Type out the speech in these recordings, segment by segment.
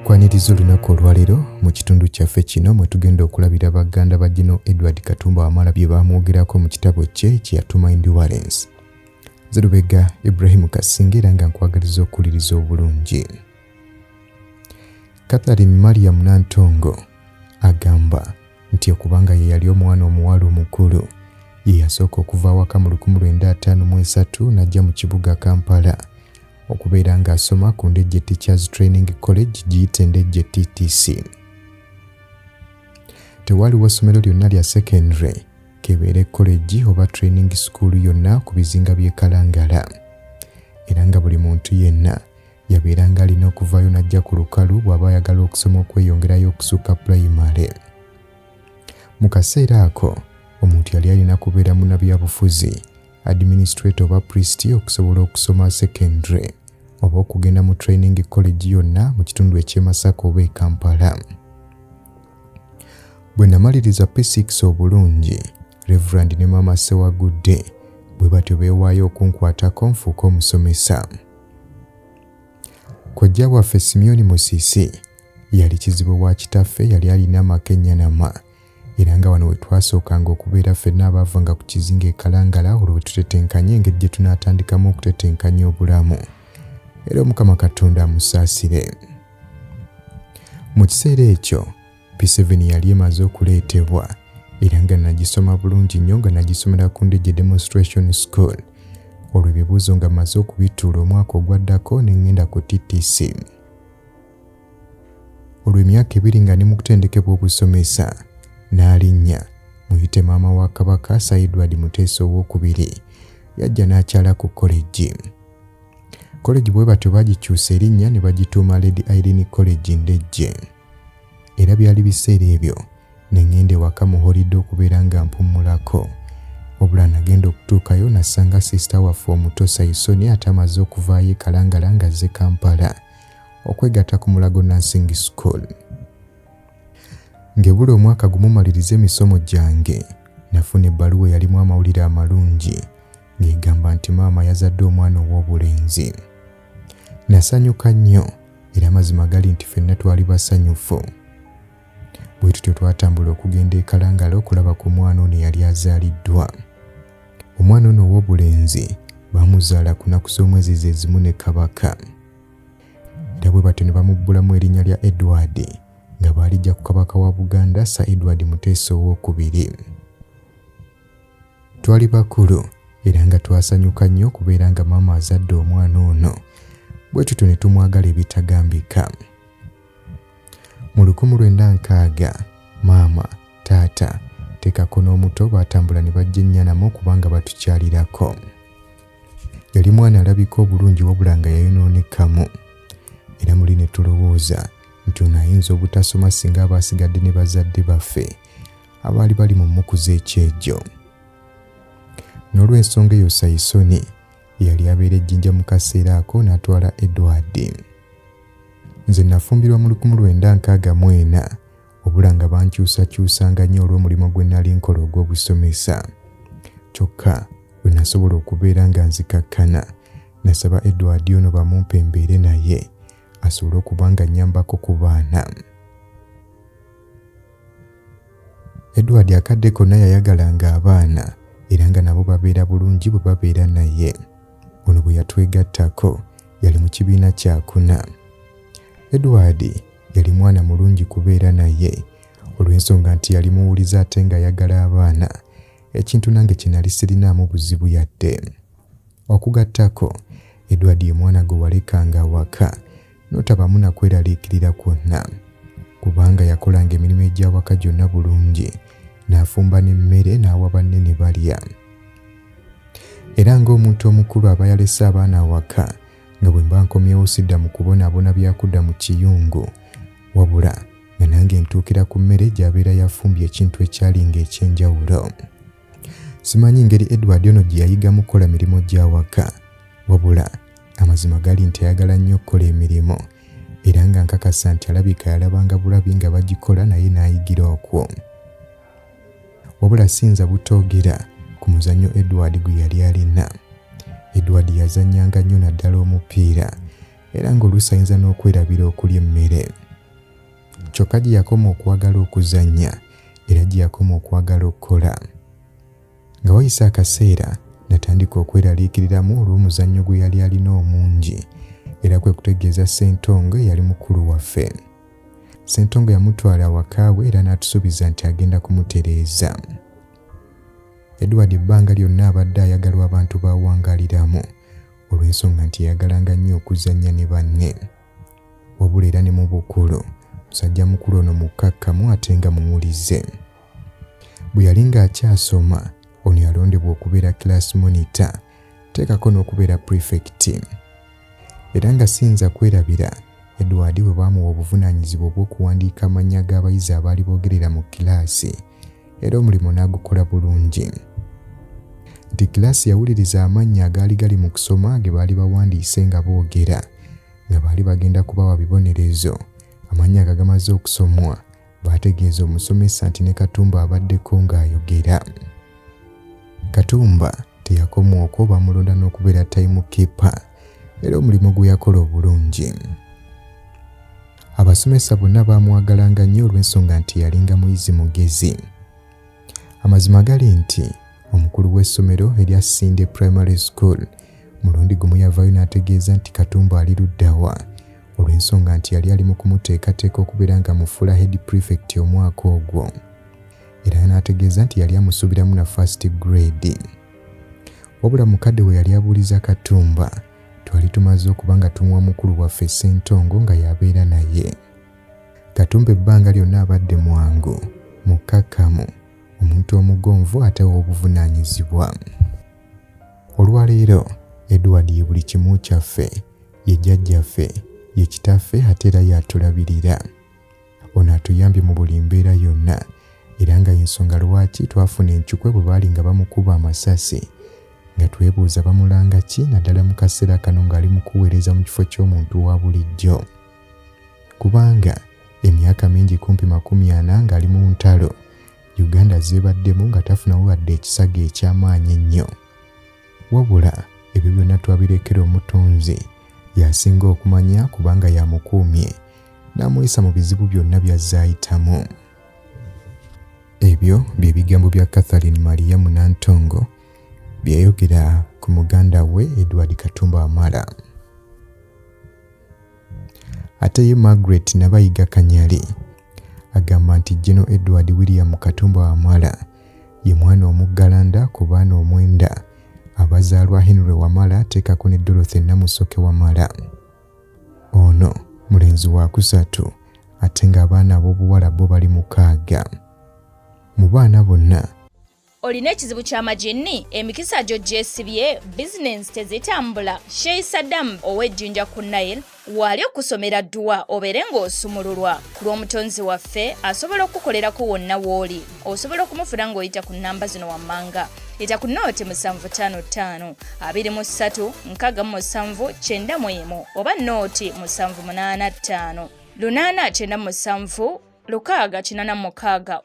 Tukwaniriza olunaku olwaleero mu kitundu kyaffe kino mwe tugenda okulabira baganda ba General Edward Katumba Wamala bye bamwogerako mu kitabo kye kye yatuma Endurance. Zerubega Ibrahim Kasingira nga nkwagaliza okuwuliriza obulungi. Catherine Mariam Nantongo agamba nti okubanga ye yali omwana omuwala omukulu ye yasooka okuva awaka mu 1953 n'ajja mu kibuga Kampala okubeera ng'asoma ku Ndejje Teachers Training College giyite Ndejje TTC. Tewaliwo ssomero lyonna lya secondary kebeere college oba training school yonna ku bizinga by'e Kalangala, era nga buli muntu yenna yabeeranga alina okuvaayo n'ajja ku lukalu bw'aba ayagala okusoma okweyongerayo okusukka primary. Mu kaseera ako omuntu yali alina kubeera munnabyabufuzi, administrator oba priest okusobola okusoma secondary oba okugenda mu training college yonna mu kitundu eky'e Masaka oba e Kampala. Bwe namaliriza P6 obulungi, Reverend ne Mama Sewagudde bwe batyo beewaayo okunkwatako nfuuke omusomesa. Kojja waffe Simeon Musisi yali kizibu wa kitaffe, yali alina amakenyanama, era nga wano we twasookanga okubeera ffenna abaavanga ku kizinga e Kalangala olwo we tutetenkanye engeri gye tunaatandikamu okutetenkanya obulamu, era Omukama Katonda amusaasire. Mu kiseera ekyo P7 yali emaze okuleetebwa, era nga nagisoma bulungi nnyo nga nagisomera ku Ndejje Demonstration School. Olwo ebibuuzo nga maze okubituula omwaka ogwaddako ne ngenda ku TTC. Olwo emyaka 2 nga ne mu kutendekebwa obusomesa n'alinnya muyite maama wa Kabaka Sir Edward Muteesa II yajja n'akyala ku college. College bwe batyo bagikyusa erinnya ne bagituuma Lady Irene College Ndejje. Era byali biseera ebyo ne ngenda ewaka mu holiday okubeera nga mpummulako. Obula nagenda okutuukayo nasanga sister waffe omuto Saisoni atamaze okuvaayo e Kalangala nga azze Kampala okwegatta ku Mulago Nursing School. Ngebula omwaka gumumaliriza emisomo gyange nafuna ebbaluwa eyalimu amawulire amalungi ng'egamba nti maama yazadde omwana ow'obulenzi. Nasanyuka nnyo era amazima gali nti ffenna twali basanyufu. Bwe tutyo twatambula okugenda e Kalangala okulaba ku mwana ono yali azaaliddwa. Omwana ono ow'obulenzi baamuzaala ku nnaku z'omwezi zezimu ne Kabaka. Era bwe batyo ne bamubbulamu erinnya lya Edward nga baalijja ku Kabaka wa Buganda Sir Edward Muteesa II. Twali bakulu era nga twasanyuka nnyo okubeera nga maama azadde omwana ono. Bwe tutyo ne tumwagala ebitagambika. Mu 1960 maama, taata, tekako n'omuto baatambula ne bajja Ennyanamu kubanga batukyalirako. Yali mwana alabika obulungi wabula nga yayonoonekamu. Era muli ne tulowooza nti ono ayinza obutasoma singa abaasigadde ne bazadde baffe abaali bali mu mukuza ekyejo. N'olw'ensonga eyo Saisoni yali abeera ejjinja mu kaseera ako n'atwala Edward. Nze nafumbirwa mu 1964 obula nga bankyusakyusanga nnyo olw'omulimu gwe nali nkola ogw'obusomesa. Kyokka bwe nasobola okubeera nga nzikakkana nasaba Edward ono bamumpe mbeere naye asobole okuba nga nnyambako ku baana. Edward akadde konna yayagalanga abaana era nga nabo babeera bulungi bwe babeera naye. Ono bwe yatwegattako yali mu kibiina kya 4. Edward yali mwana mulungi kubeera naye olw'ensonga nti yali muwuliza ate nga ayagala abaana, ekintu nange kye nali sirinaamu buzibu yadde. Okugattako Edward ye mwana gwe walekanga awaka n'otabamu na kweraliikirira kwonna, kubanga yakolanga emirimu egy'awaka gyonna bulungi, n'afumba n'emmere n'awa banne ne balya. Era ng'omuntu omukulu aba yalese abaana awaka nga bwe mba nkomyewo sidda mu kubonaabona byakudda mu kiyungu, wabula nga nange ntuukira ku mmere gy'abeera yafumbye ekintu ekyalinga eky'enjawulo. Simanyi ngeri Edward ono gye yayigamu kukola mirimu gy'awaka, wabula amazima gali nti ayagala nnyo okukola emirimu, era nga nkakasa nti alabika yalabanga bulabi nga bagikola naye n'ayigira okwo. Wabula sinza butoogera ku muzannyo Edward gwe yali alina. Edward yazannyanga nnyo naddala omupiira, era ng'oluusi ayinza n'okwerabira okulya emmere. kyokka gye yakoma okwagala okuzannya era gye yakoma okwagala okukola. Nga wayise akaseera natandika okweraliikiriramu olw'omuzannyo gwe yali alina omungi era kwe kutegeeza Ssentongo yali mukulu waffe. Ssentongo yamutwala wakaawe era n'atusuubiza nti agenda kumutereeza. Edward ebbanga lyonna abadde ayagalwa abantu bawangaaliramu olw'ensonga nti yayagalanga nnyo okuzannya ne banne. Wabula era ne mu bukulu musajja mukulu ono mukkakkamu ate nga muwulize. Bwe yali ng'akyasoma ono yalondebwa okubeera class monitor, teekako n'okubeera prefect. Era nga siyinza kwerabira Edward bwe baamuwa obuvunaanyizibwa obw'okuwandiika amannya g'abayizi abaali boogerera mu kilaasi era omulimu n'agukola bulungi. Nti kilaasi yawuliriza amannya agaali gali mu kusoma ge baali bawandiise nga boogera nga baali bagenda kubawa bibonerezo. Amannya agamaze okusomwa baategeeza omusomesa nti ne Katumba abaddeko ng'ayogera. Katumba teyakoma okwo, bamulonda n'okubeera timekeeper era omulimu gwe yakola obulungi. Abasomesa bonna baamwagalanga nnyo olw'ensonga nti yalinga muyizi mugezi. Amazima gali nti omukulu w'essomero erya Sinde Primary School mulundi gumu yavaayo n'ategeeza nti Katumba ali luddawa olw'ensonga nti yali ali mu kumuteekateeka okubeera nga mufuula head prefect omwaka ogwo. Era n'ategeeza nti yali amusuubiramu na first grade. Wabula mukadde we yali abuuliza Katumba twali tumaze okuba nga tumuwa mukulu waffe Ssentongo nga yabeera naye. Katumba ebbanga lyonna abadde mwangu, mukkakkamu, omuntu omugonvu ate w'obuvunaanyizibwa. Olwaleero Edward ye buli kimu kyaffe, ye jjajjaffe, ye kitaffe ate era y'atulabirira. Ono atuyambye mu buli mbeera yonna era nga y'ensonga lwaki twafuna enkyukwe bwe baali nga bamukuba amasasi nga twebuuza bamulanga ki naddala mu kaseera kano ng'ali mu kuweereza mu kifo ky'omuntu wa bulijjo. Kubanga emyaka mingi kumpi 40 ng'ali mu ntalo Uganda zeebaddemu nga tafunawo wadde ekisago eky'amaanyi ennyo. Wabula ebyo byonna twabirekera omutonzi yasinga okumanya kubanga yamukuumye n'amuyisa mu bizibu byonna by'azze ayitamu. Ebyo bye bigambo bya Catherine Maria Munantongo byayogera ku muganda we Edward Katumba Wamala. Ate ye Margaret Nabayiga Kanyali agamba nti General Edward William Katumba Wamala ye mwana omuggalanda ku baana 9 abazaalwa Henry Wamala ateekako ne Dorothy Namusoke Wamala. Ono mulenzi wa 3 ate ng'abaana ab'obuwala bo bali 6. Mu baana bonna olina ekizibu ky'amajinni, emikisa gyo gyesibye, bizinensi tezitambula, Sheikh Saddam ow'Ejjinja ku Nile wali okusomera dduwa obeere ng'osumululwa ku lw'omutonzi waffe asobola okukolerako wonna w'oli. Osobola okumufuna ng'oyita ku nnamba zino wammanga. Yita ku nooti 755 23 67 91 oba nooti 785 897 686.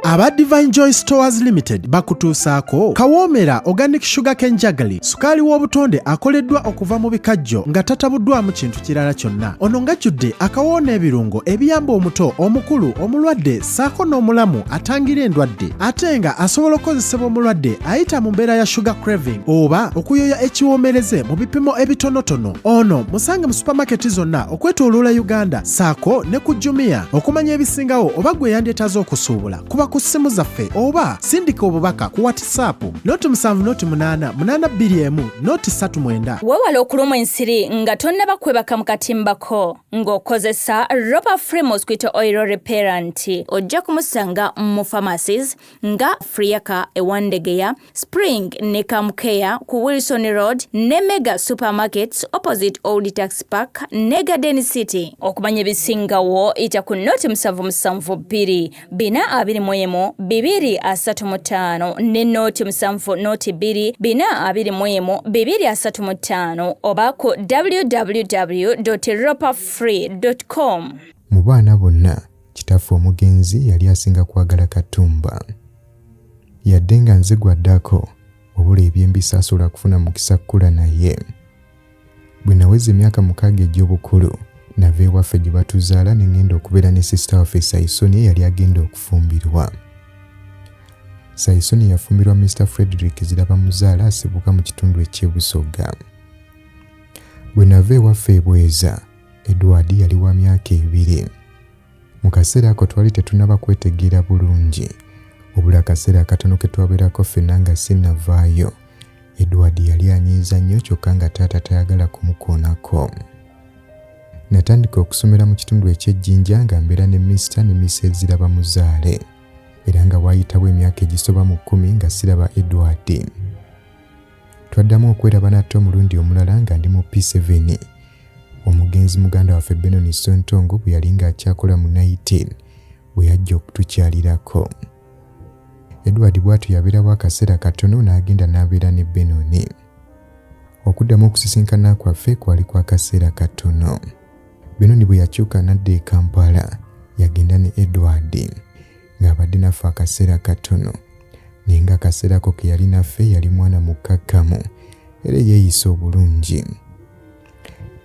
Aba Divine Joy Stores Limited bakutuusaako kawoomera organic sugar cane jaggery, sukaali w'obutonde akoleddwa okuva mu bikajjo nga tatabuddwamu kintu kirala kyonna. Ono ngajjudde akawoona ebirungo ebiyamba omuto, omukulu, omulwadde ssaako n'omulamu atangira endwadde, ate nga asobola okukozesebwa omulwadde ayita mu mbeera ya sugar craving oba okuyoya ekiwoomereze mu bipimo ebitonotono. Ono musange mu supermarket zonna okwetooloola Uganda ssaako ne ku Jumia okumanya ebisingawo oba gwe yandyetaaze okusuubula. Kuba ku ssimu zaffe oba sindika obubaka ku WhatsApp noti 788 noti 39. Weewale okulumwa ensiri nga tonnaba kwebaka mu katimbako ng'okozesa Ropa Free Mosquito Oil Repellent. Ojja kumusanga mu pharmacies nga Friaka ewandegeya, Spring ne Kamukea ku Wilson Road ne Mega Supermarkets opposite Old Tax Park ne Garden City. Okumanya ebisingawo ita ku noti 772 421 235 ne noti 7 noti 2 421 235 oba ku www.ropafree.com. Mu baana bonna kitaffe omugenzi yali asinga kwagala Katumba. Yadde nga nze gwaddako obula ebyembisa asobola kufuna mukisa kkula naye. Bwe naweza emyaka 6 egy'obukulu nava ewaffe gye batuzaala ne ngenda okubeera ne sisita waffe Saisoni eyali agenda okufumbirwa. Saisoni yafumbirwa Mr. Frederick Zirabamuzaala asibuka mu kitundu eky'ebusoga. Bwe nava ewaffe ebweza, Edward yali wa myaka 2. Mu kaseera ako twali tetunaba kwetegeera bulungi, obula akaseera akatono ke twabeerako ffenna nga sinnavaayo. Edward yali anyiiza nnyo kyokka nga taata tayagala kumukoonako. Natandika okusomera mu kitundu eky'Ejjinja nga mbeera ne Mr. ne Mrs. Zirabamuzaale, era nga waayitawo emyaka egisoba mu 10 nga siraba Edward. Twaddamu okweraba nate omulundi omulala nga ndi mu P7. Omugenzi muganda waffe Benon Sontongo bwe yali ng'akyakola mu 19 bwe yajja okutukyalirako. Edward bw'atyo yabeerawo akaseera katono n'agenda n'abeera ne Benon. Okuddamu okusisinkana kwaffe kwali kwa kaseera katono. Benon bwe yakyuka n'adda e Kampala yagenda ne Edward ng'abadde naffe akaseera katono, naye ng'akaseera ako ke yali naffe yali mwana mukkakkamu era yeeyisa obulungi.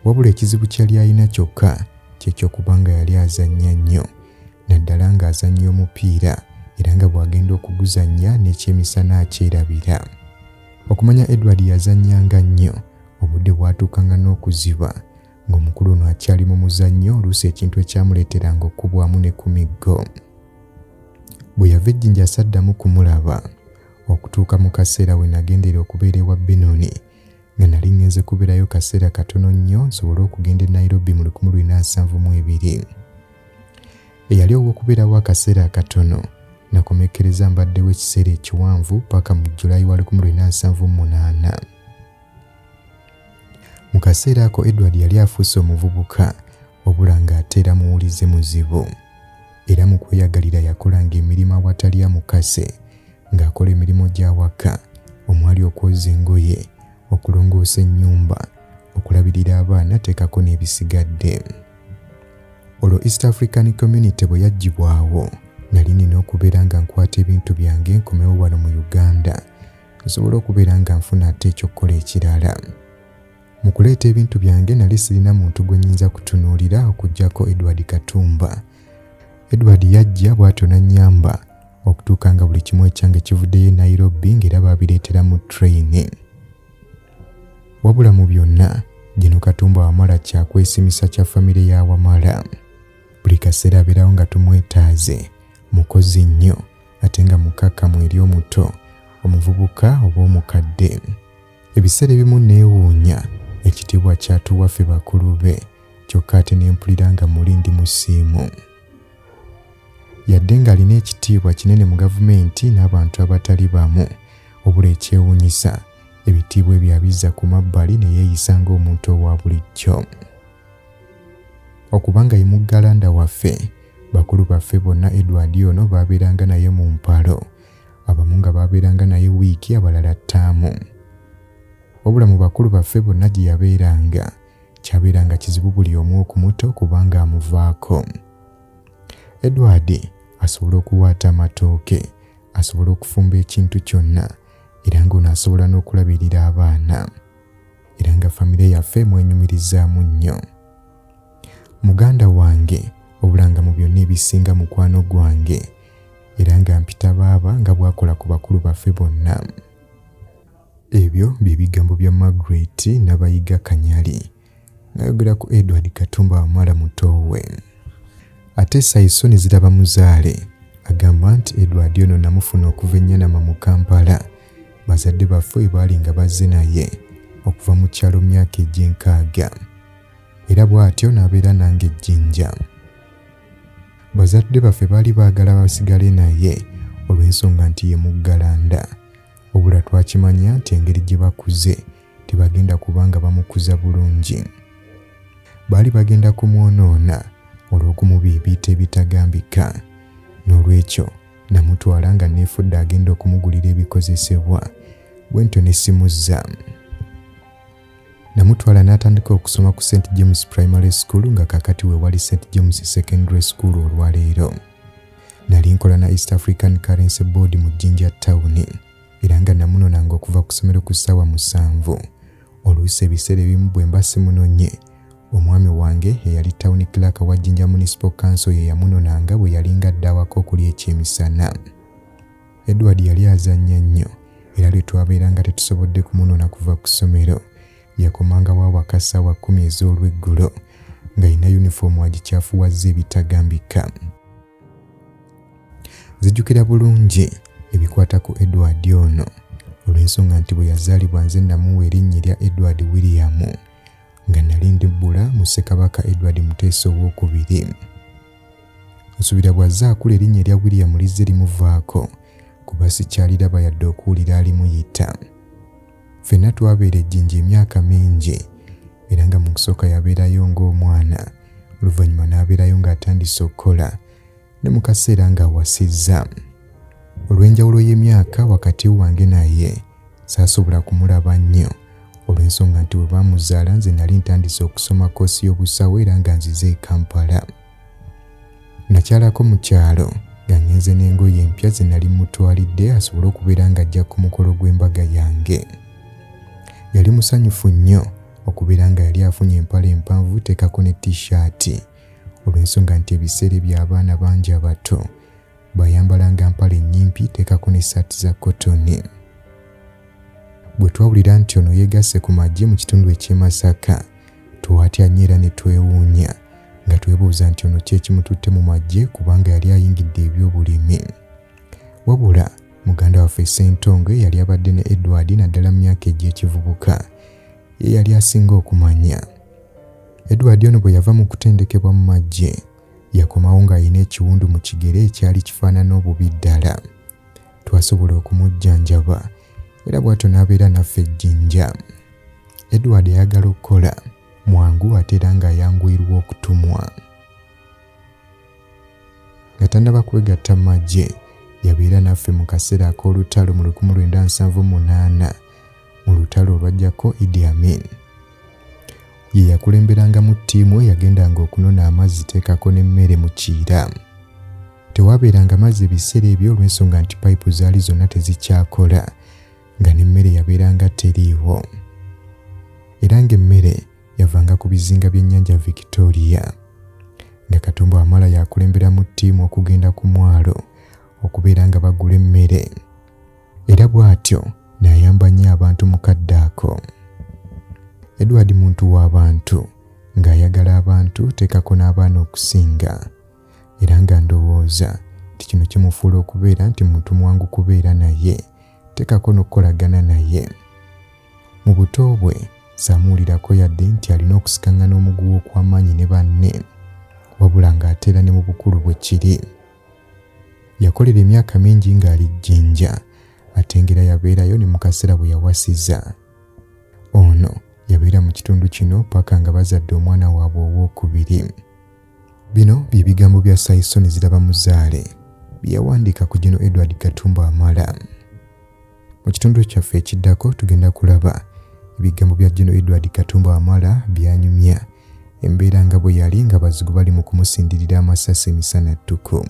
Wabula ekizibu kyali alina kyokka ky'ekyokuba nga yali azannya nnyo, naddala ng'azannya omupiira era nga bw'agenda okuguzannya n'ekyemisana akyerabira. Okumanya Edward yazannyanga nnyo, obudde bwatuukanga n'okuziba ng'omukulu ono akyali mu muzannyo oluusi ekintu ekyamuleeteranga okubwamu ne ku miggo. Bwe yava Ejjinja saddamu kumulaba okutuuka mu kaseera we nagendera okubeera ewa Benoni nga nali ngenze kubeerayo kaseera katono nnyo nsobole okugenda e Nairobi mu 1972. Eyali ow'okubeerawo akaseera akatono nakomekkereza mbaddewo ekiseera ekiwanvu paka mu Julayi wa 1978. Mu kaseera ako Edward yali afuuse omuvubuka wabula ng'ate era muwulize muzibu. Era mu kweyagalira yakolanga emirimu awatali amukase, ng'akola emirimu gy'awaka, omwali okwoza engoye, okulongoosa ennyumba, okulabirira abaana teekako n'ebisigadde. Olwo East African Community bwe yaggyibwawo, nali nina okubeera nga nkwata ebintu byange nkomewo wano mu Uganda, nsobole okubeera nga nfuna ate ekyokukola ekirala. Mu kuleeta ebintu byange nali sirina muntu gwe nnyinza kutunuulira okuggyako Edward Katumba. Edward yajja bw'atyo n'annyamba okutuuka nga buli kimu ekyange kivuddeyo e Nairobi ng'era baabireetera mu train. Wabula mu byonna, gino Katumba Wamala kyakwesimisa kya famire ya Wamala. Buli kaseera abeerawo nga tumwetaaze, mukozi nnyo ate nga mukkakkamu eri omuto, omuvubuka oba omukadde. Ebiseera ebimu neewuunya ekitiibwa kyatuwa ffe bakulu be, kyokka ate ne mpulira nga muli ndi musiimu. Yadde ng'alina ekitiibwa kinene mu gavumenti n'abantu abatali bamu, obula ekyewuunyisa ebitiibwa ebyo abizza ku mabbali ne yeeyisa ng'omuntu owa bulijjo. Okubanga ye muggalanda waffe, bakulu baffe bonna Edward ono baabeeranga naye mu mpalo, abamu nga baabeeranga naye wiiki, abalala ttaamu. Wabula mu bakulu baffe bonna gye yabeeranga, kyabeeranga kizibu buli omu okumuta kubanga amuvaako. Edward asobola okuwaata amatooke, asobola okufumba ekintu kyonna, era ng'ono asobola n'okulabirira abaana. Era nga famire yaffe mwenyumirizaamu nnyo. Muganda wange, obula nga mu byonna ebisinga mukwano gwange, era nga mpita baaba nga bw'akola ku bakulu baffe bonna. Ebyo bye bigambo bya Margaret Nabayiga Kanyali ng'ayogera ku Edward Katumba Wamala mutowe. Ate Saisoni Zirabamuzaale agamba nti Edward ono namufuna okuva e Nyanama mu Kampala, bazadde baffe we baali nga bazze naye okuva mu kyalo myaka egy'enkaaga, era bw'atyo n'abeera nange Ejjinja. Bazadde baffe baali baagala basigale naye olw'ensonga nti ye muggalanda, obula twakimanya nti engeri gye bakuze tebagenda kubanga bamukuza bulungi. Baali bagenda kumwonoona olw'okumubiibiita ebitagambika, n'olwekyo namutwala nga neefudde agenda okumugulira ebikozesebwa, bwe ntyo ne simuzza. Namutwala n'atandika okusoma ku St. James Primary School nga kakati we wali St. James Secondary School olwaleero. Nali nkola na East African Currency Board mu Jinja Town, era nga namunonanga okuva ku ssomero ku ssaawa 7. Oluusi ebiseera ebimu bwe mba simunonye, omwami wange wange eyali town clerk wa Jinja Municipal Council ye yamunonanga bwe yalinga ddawako okuli ekyemisana. Edward yali azannya nnyo era lwe twabeeranga tetusobodde kumunona kuva ku ssomero yakomanga wawaka ssaawa 10 ez'olweggulo ng'alina yunifoomu agikyafuwazza ebitagambika. Zijjukira bulungi ebikwata ku Edward ono olw'ensonga nti bwe yazaalibwa nze namuwa erinnya erya Edward William nga nali ndibbula mu Ssekabaka Edward Muteesa II. Nsuubira bw'azze akula erinnya erya William lizze limuvaako kuba sikyaliraba yadde okuwulira alimuyita. Ffenna twabeera ejjinja emyaka mingi era nga mu kusooka yabeerayo ng'omwana oluvannyuma n'abeerayo ng'atandise okukola ne mu kaseera ng'awasizza. Olw'enjawulo y'emyaka wakati wange naye saasobola kumulaba nnyo olw'ensonga nti bwe baamuzaala nze nali ntandise okusoma koosi y'obusawo era nga nzize e Kampala. Nakyalako mu kyalo nga ngenze n'engoye empya ze nali mutwalidde asobole okubeera ng'ajja ku mukolo gw'embaga yange. Yali musanyufu nnyo okubeera nga yali afunye empale empanvu teekako ne t-shirt olw'ensonga nti ebiseera by'abaana bangi abato bayambalanga mpale nnyimpi teekako n'essaati za kotoni. Bwe twawulira nti ono yeegasse ku magye mu kitundu eky'e Masaka twatya nnyo era ne twewuunya nga twebuuza nti ono ki ekimututte mu magye kubanga yali ayingidde eby'obulimi. Wabula muganda waffe Ssentongo yali abadde ne Edward naddala mu myaka egy'ekivubuka ye yali asinga okumanya. Edward ono bwe yava mu kutendekebwa mu magye yakomawo ng'alina ekiwundu mu kigere ekyali kifaanana obubi ddala. Twasobola okumujjanjaba era bw'atyo n'abeera naffe ejjinja. Edward ayagala okukola mwangu ate era ng'ayanguirwa okutumwa. Nga tannaba kwegatta mu magye yabeera naffe mu kaseera ak'olutalo mu 1978 mu lutalo olwajjako Idi Amin. Ye yakulemberangamu ttiimu eyagendanga okunona amazzi teekako n'emmere mu Kiira. Tewaabeeranga mazzi ebiseera ebyo olw'ensonga nti payipu zaali zonna tezikyakola nga n'emmere yabeeranga teriiwo. Era ng'emmere yavanga ku bizinga by'ennyanja Victoria. Nga Katumba Wamala yakulemberamu ttiimu okugenda ku mwalo okubeera nga bagula emmere. Era bw'atyo n'ayamba nnyo abantu mu kadde ako. Edward muntu w'abantu ng'ayagala abantu teekako n'abaana okusinga era nga ndowooza nti kino kimufuula okubeera nti muntu mwangu kubeera naye teekako n'okukolagana naye. Mu buto bwe saamuwulirako yadde nti alina okusikangana omuguwa okw'amaanyi ne banne wabula ng'ateera ne mu bukulu bwe kiri. Yakolera emyaka mingi ng'ali jjinja ate ng'era yabeerayo ne mu kaseera bwe yawasiza. Ono yabeera mu kitundu kino paka nga bazadde omwana waabwe owookubiri. Bino bye bigambo bya Saisoni Ziraba Muzaale bye yawandiika ku Gen. Edward Katumba Wamala. Mu kitundu kyaffe ekiddako tugenda kulaba ebigambo bya Gen. Edward Katumba Wamala byanyumya embeera nga bwe yali nga bazigu bali mu kumusindirira amasasi emisana ttuku.